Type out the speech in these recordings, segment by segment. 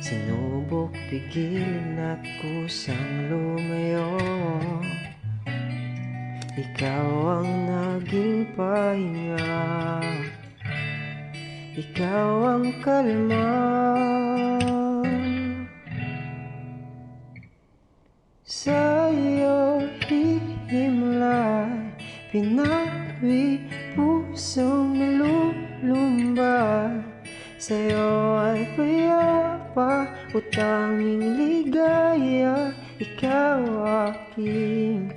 Sinubok pigilin at kusang lumayo. Ikaw ang naging pahinga, ikaw ang kalma. Sa iyo hihimlay, pinawi pusong nalulumbay. Sa'yo ay payapa, utanging ligaya. Ikaw aking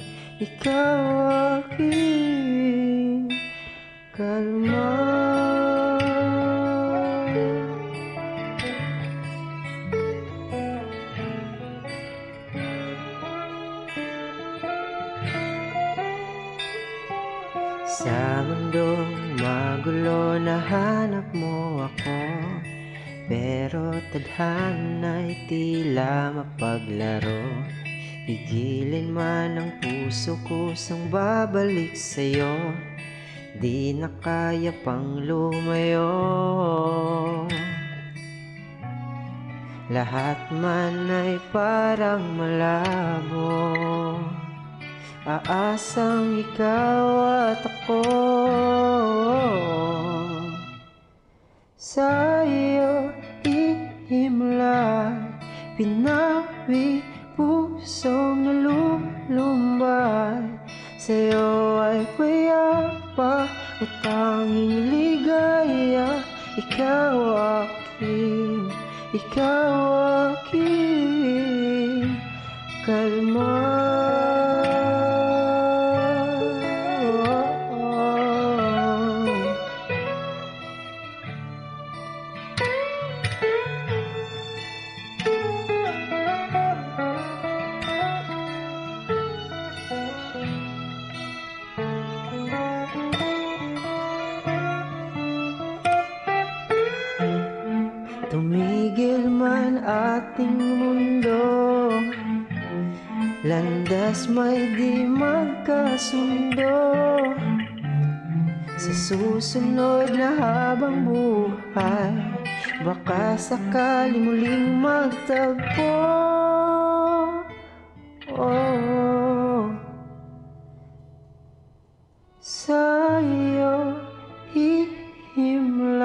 kalma. Sa mundong magulo nahanap mo ako, pero tadhana'y tila mapaglaro. Pigilin man ang puso kusang babalik sa'yo, di na kaya pang lumayo. Lahat man ay parang malabo, aasang ikaw at ako. Sa iyo ihimlay, pinawi pusong nalulumbay. Sa'yo ay payapa, utanging ligaya. Ikaw aking kalma. Tumigil man ating mundo, landas may di magkasundo. Sa susunod na habang buhay, baka sakali muling magtagpo. Sa iyo hihimlay,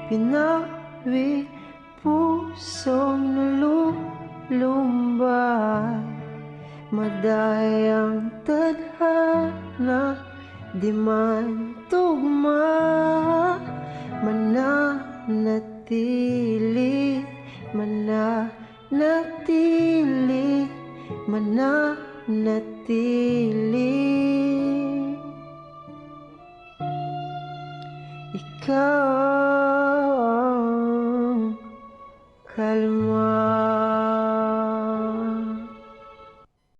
pinawi pusong nalulumbay. Madayang tadhana, di man tugma. Mananatili, mananatili. Ikaw